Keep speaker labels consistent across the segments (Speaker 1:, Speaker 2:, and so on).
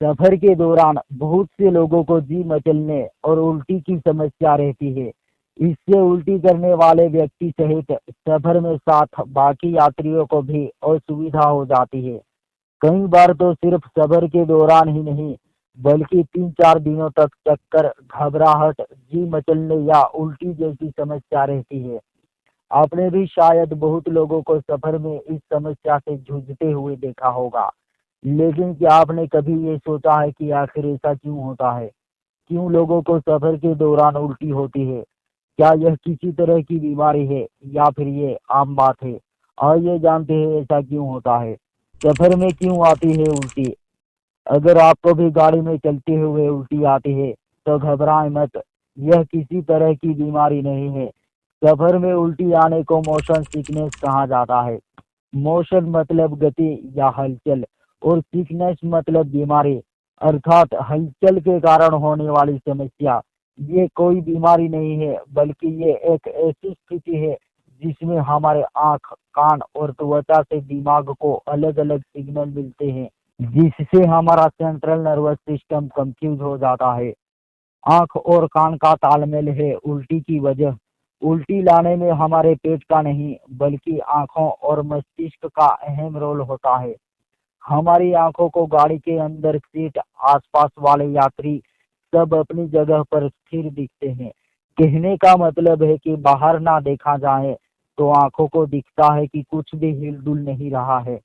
Speaker 1: सफर के दौरान बहुत से लोगों को जी मचलने और उल्टी की समस्या रहती है। इससे उल्टी करने वाले व्यक्ति सहित सफर में साथ बाकी यात्रियों को भी असुविधा हो जाती है। कई बार तो सिर्फ सफर के दौरान ही नहीं, बल्कि 3-4 दिनों तक चक्कर, घबराहट, जी मचलने या उल्टी जैसी समस्या रहती है। आपने भी शायद बहुत लोगों को सफर में इस समस्या से जूझते हुए देखा होगा। लेकिन क्या आपने कभी ये सोचा है कि आखिर ऐसा क्यों होता है? क्यों लोगों को सफर के दौरान उल्टी होती है? क्या यह किसी तरह की बीमारी है या फिर ये आम बात है? आइए जानते हैं ऐसा क्यों होता है। सफर में क्यों आती है उल्टी? अगर आपको भी गाड़ी में चलते हुए उल्टी आती है तो घबराएं मत। यह किसी तरह की बीमारी नहीं है। सफर में उल्टी आने को मोशन सिकनेस कहा जाता है। मोशन मतलब गति या हलचल और सिकनेस मतलब बीमारी, अर्थात हलचल के कारण होने वाली समस्या। ये कोई बीमारी नहीं है, बल्कि ये एक ऐसी स्थिति है जिसमें हमारे आँख, कान और त्वचा से दिमाग को अलग अलग सिग्नल मिलते हैं, जिससे हमारा सेंट्रल नर्वस सिस्टम कंफ्यूज हो जाता है। आँख और कान का तालमेल है उल्टी की वजह। उल्टी लाने में हमारे पेट का नहीं, बल्कि आँखों और मस्तिष्क का अहम रोल होता है। हमारी आँखों को गाड़ी के अंदर सीट आसपास वाले यात्री सब अपनी जगह पर स्थिर दिखते हैं। कहने का मतलब है कि बाहर ना देखा जाए तो आँखों को दिखता है कि कुछ भी हिलडुल नहीं रहा है।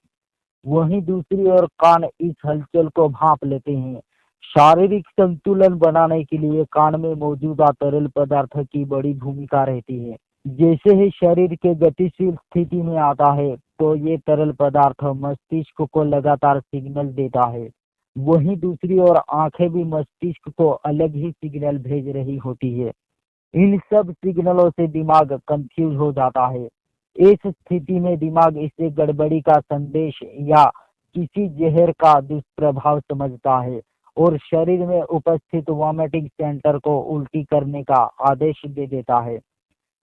Speaker 1: वहीं दूसरी ओर कान इस हलचल को भांप लेते हैं। शारीरिक संतुलन बनाने के लिए कान में मौजूदा तरल पदार्थ की बड़ी भूमिका रहती है। जैसे ही शरीर के गतिशील स्थिति में आता है तो ये तरल पदार्थ मस्तिष्क को लगातार सिग्नल देता है। वहीं दूसरी ओर आंखें भी मस्तिष्क को अलग ही सिग्नल भेज रही होती है। इन सब सिग्नलों से दिमाग कंफ्यूज हो जाता है। इस स्थिति में दिमाग इसे गड़बड़ी का संदेश या किसी जहर का दुष्प्रभाव समझता है और शरीर में उपस्थित वॉमिटिंग सेंटर को उल्टी करने का आदेश दे देता है।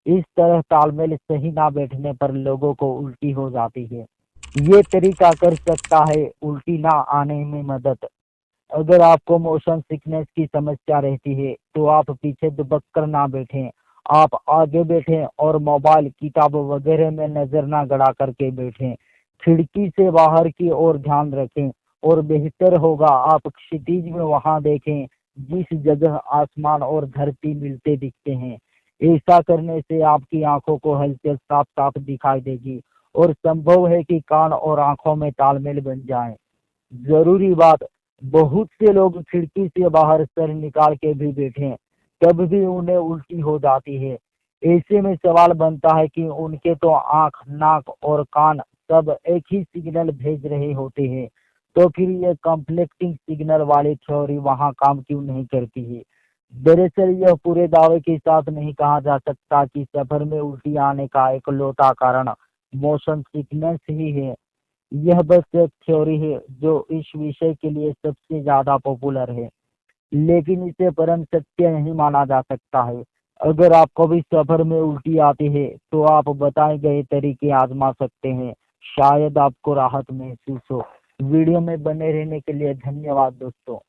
Speaker 1: इस तरह तालमेल सही ना बैठने पर लोगों को उल्टी हो जाती है। ये तरीका कर सकता है उल्टी ना आने में मदद। अगर आपको मोशन सिकनेस की समस्या रहती है तो आप पीछे दुबक कर ना बैठें। आप आगे बैठें और मोबाइल, किताब वगैरह में नजर ना गड़ा करके बैठें। खिड़की से बाहर की ओर ध्यान रखें और बेहतर होगा आप क्षितिज में वहां देखें जिस जगह आसमान और धरती मिलते दिखते हैं। ऐसा करने से आपकी आंखों को हलचल साफ साफ दिखाई देगी और संभव है कि कान और आंखों में तालमेल बन जाए। जरूरी बात, बहुत से लोग खिड़की से बाहर सर निकाल के भी बैठे, तब भी उन्हें उल्टी हो जाती है। ऐसे में सवाल बनता है कि उनके तो आंख, नाक और कान सब एक ही सिग्नल भेज रहे होते हैं, तो फिर ये कॉन्फ्लिक्टिंग सिग्नल वाली थ्योरी वहां काम क्यों नहीं करती है? दरअसल यह पूरे दावे के साथ नहीं कहा जा सकता कि सफर में उल्टी आने का इकलौता कारण मोशन सिकनेस ही है। यह बस एक थ्योरी है जो इस विषय के लिए सबसे ज्यादा पॉपुलर है, लेकिन इसे परम सत्य नहीं माना जा सकता है। अगर आपको भी सफर में उल्टी आती है तो आप बताए गए तरीके आजमा सकते हैं। शायद आपको राहत महसूस हो। वीडियो में बने रहने के लिए धन्यवाद दोस्तों।